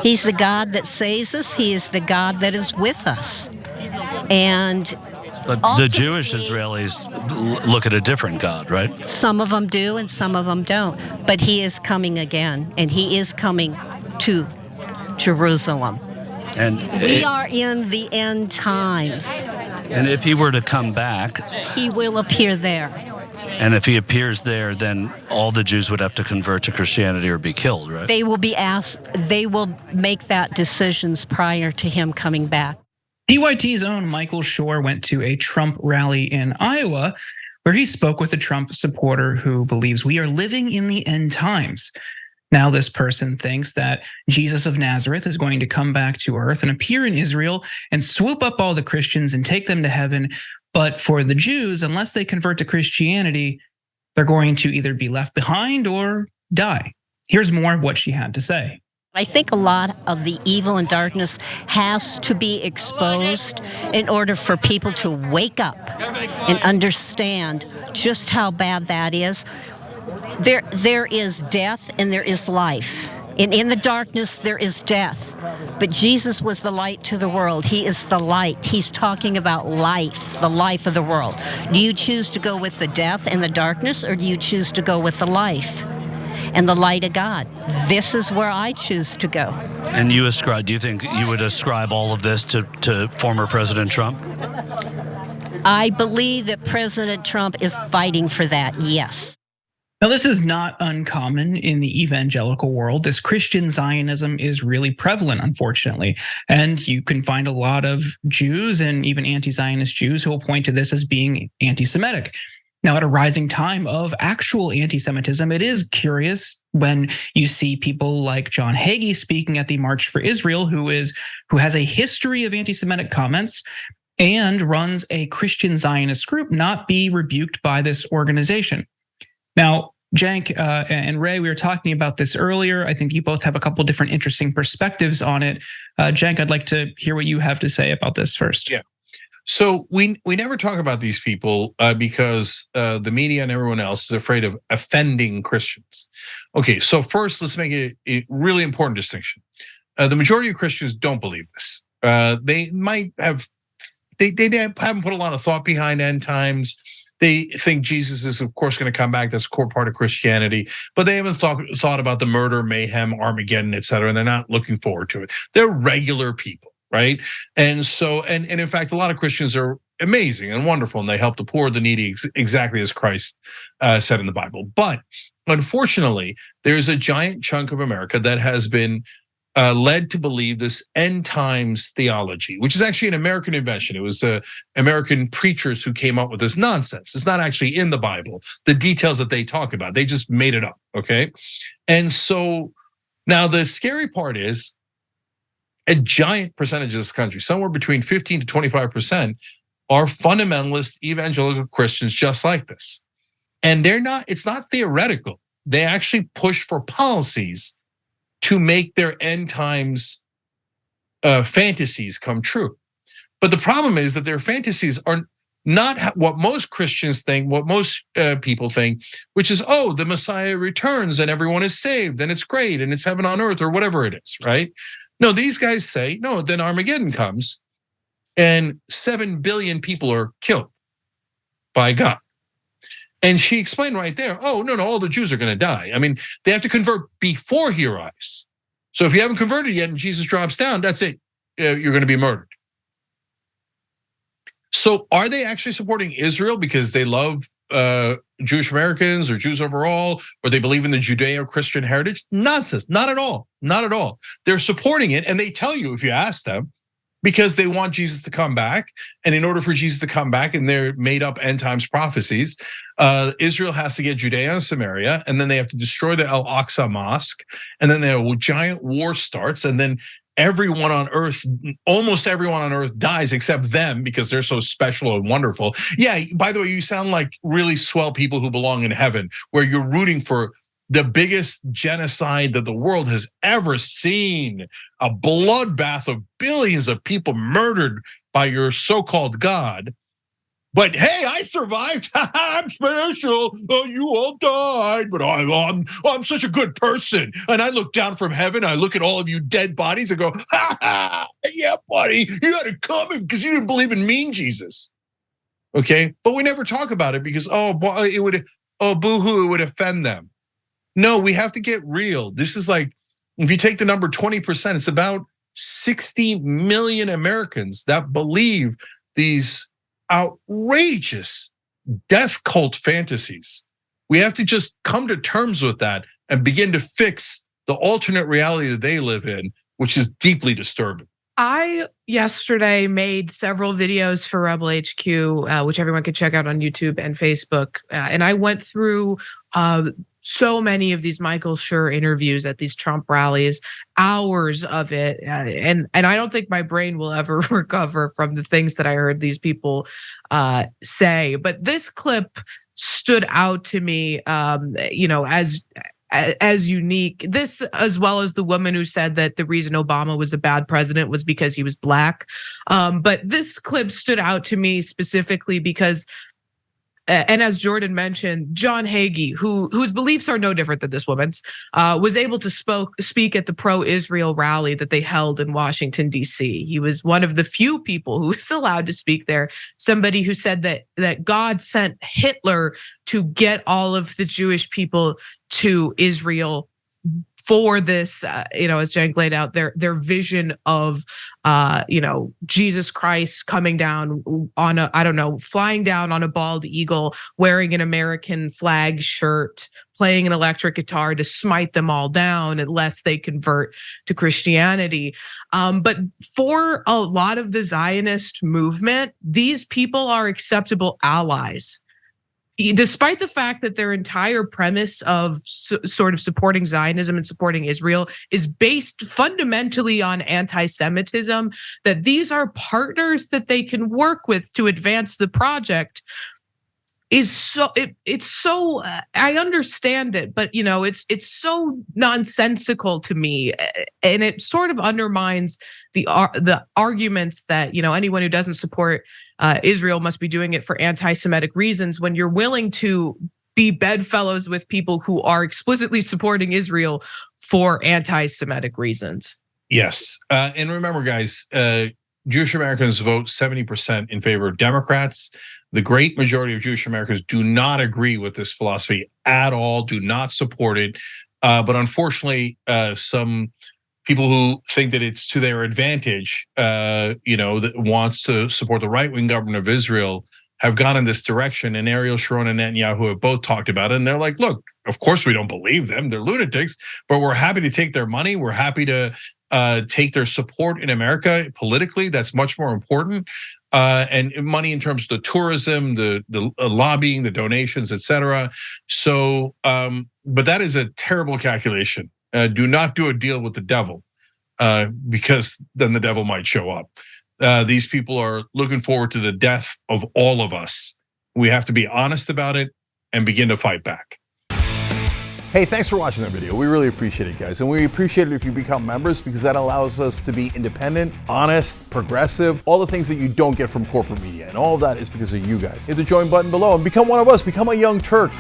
He's the God that saves us. He is the God that is with us. And But the Jewish Israelis look at a different God, right? some of them do and some of them don't. But he is coming again, and he is coming to Jerusalem. And we are in the end times. And if he were to come back, he will appear there. And if he appears there, then all the Jews would have to convert to Christianity or be killed, right? They will be asked, they will make that decisions prior to him coming back. PYT's own Michael Shure went to a Trump rally in Iowa where he spoke with a Trump supporter who believes we are living in the end times. Now, this person thinks that Jesus of Nazareth is going to come back to earth and appear in Israel and swoop up all the Christians and take them to heaven. But for the Jews, unless they convert to Christianity, they're going to either be left behind or die. Here's more of what she had to say. I think a lot of the evil and darkness has to be exposed in order for people to wake up and understand just how bad that is. There is death and there is life. And in the darkness, there is death. But Jesus was the light to the world. He is the light. He's talking about life, the life of the world. Do you choose to go with the death and the darkness, or do you choose to go with the life and the light of God? This is where I choose to go. And do you think you would ascribe all of this to former President Trump? I believe that President Trump is fighting for that, yes. Now, this is not uncommon in the evangelical world. This Christian Zionism is really prevalent, unfortunately. And you can find a lot of Jews and even anti-Zionist Jews who will point to this as being anti-Semitic. Now, at a rising time of actual anti-Semitism, it is curious when you see people like John Hagee speaking at the March for Israel, who has a history of anti-Semitic comments and runs a Christian Zionist group, not be rebuked by this organization. Now, Cenk and Ray, we were talking about this earlier. I think you both have a couple different interesting perspectives on it. Cenk, I'd like to hear what you have to say about this first. Yeah. So we never talk about these people because the media and everyone else is afraid of offending Christians. Okay, so first let's make a really important distinction. The majority of Christians don't believe this. They might have, they haven't put a lot of thought behind end times. They think Jesus is, of course, going to come back. That's a core part of Christianity, but they haven't thought about the murder, mayhem, Armageddon, et cetera, and they're not looking forward to it. They're regular people, right? And so, and in fact, a lot of Christians are amazing and wonderful, and they help the poor, the needy, exactly as Christ said in the Bible. But unfortunately, there's a giant chunk of America that has been led to believe this end times theology, which is actually an American invention. It was American preachers who came up with this nonsense. It's not actually in the Bible, the details that they talk about. They just made it up, okay? And so now the scary part is a giant percentage of this country, somewhere between 15 to 25%, are fundamentalist evangelical Christians just like this. And it's not theoretical. They actually push for policies to make their end times fantasies come true. But the problem is that their fantasies are not what most Christians think, what most people think, which is, oh, the Messiah returns and everyone is saved and it's great and it's heaven on earth or whatever it is, right? No, these guys say, no, then Armageddon comes and 7 billion people are killed by God. And she explained right there, oh, no, all the Jews are going to die. I mean, they have to convert before he arrives. So if you haven't converted yet and Jesus drops down, that's it. You're going to be murdered. So are they actually supporting Israel because they love Jewish Americans or Jews overall, or they believe in the Judeo-Christian heritage? Nonsense, not at all, not at all. They're supporting it, and they tell you if you ask them, because they want Jesus to come back. And in order for Jesus to come back in their made up end times prophecies, Israel has to get Judea and Samaria, and then they have to destroy the Al-Aqsa Mosque. And then a giant war starts, and then everyone on earth, almost everyone on earth dies except them because they're so special and wonderful. Yeah, by the way, you sound like really swell people who belong in heaven, where you're rooting for the biggest genocide that the world has ever seen, a bloodbath of billions of people murdered by your so-called God. But hey, I survived. I'm special. Oh, you all died, but I'm such a good person. And I look down from heaven. I look at all of you dead bodies and go, yeah, buddy, you had it coming because you didn't believe in mean Jesus. Okay, but we never talk about it because boohoo, it would offend them. No, we have to get real. This is like, if you take the number 20%, it's about 60 million Americans that believe these outrageous death cult fantasies. We have to just come to terms with that and begin to fix the alternate reality that they live in, which is deeply disturbing. I yesterday made several videos for Rebel HQ, which everyone can check out on YouTube and Facebook. And I went through so many of these Michael Shure interviews at these Trump rallies, hours of it. And I don't think my brain will ever recover from the things that I heard these people say. But this clip stood out to me, as unique. This, as well as the woman who said that the reason Obama was a bad president was because he was black. But this clip stood out to me specifically because, and as Jordan mentioned, John Hagee, whose beliefs are no different than this woman's, was able to speak at the pro-Israel rally that they held in Washington, D.C. He was one of the few people who was allowed to speak there. Somebody who said that God sent Hitler to get all of the Jewish people to Israel for this, as Cenk laid out, their vision of, Jesus Christ coming down on flying down on a bald eagle, wearing an American flag shirt, playing an electric guitar to smite them all down unless they convert to Christianity. But for a lot of the Zionist movement, these people are acceptable allies. Despite the fact that their entire premise of sort of supporting Zionism and supporting Israel is based fundamentally on anti-Semitism, that these are partners that they can work with to advance the project, is so it's so I understand it, but it's so nonsensical to me, and it sort of undermines the arguments that anyone who doesn't support Israel must be doing it for anti-Semitic reasons, when you're willing to be bedfellows with people who are explicitly supporting Israel for anti-Semitic reasons. Yes, and remember, guys, Jewish Americans vote 70% in favor of Democrats. The great majority of Jewish Americans do not agree with this philosophy at all, do not support it. But unfortunately, some people who think that it's to their advantage, that wants to support the right-wing government of Israel, have gone in this direction. And Ariel Sharon and Netanyahu have both talked about it. And they're like, look, of course we don't believe them. They're lunatics, but we're happy to take their money. We're happy to take their support in America politically. That's much more important. And money in terms of the tourism, the lobbying, the donations, etc. So, but that is a terrible calculation. Do not do a deal with the devil, because then the devil might show up. These people are looking forward to the death of all of us. We have to be honest about it and begin to fight back. Hey, thanks for watching that video. We really appreciate it, guys. And we appreciate it if you become members, because that allows us to be independent, honest, progressive, all the things that you don't get from corporate media. And all of that is because of you guys. Hit the join button below and become one of us. Become a Young Turk.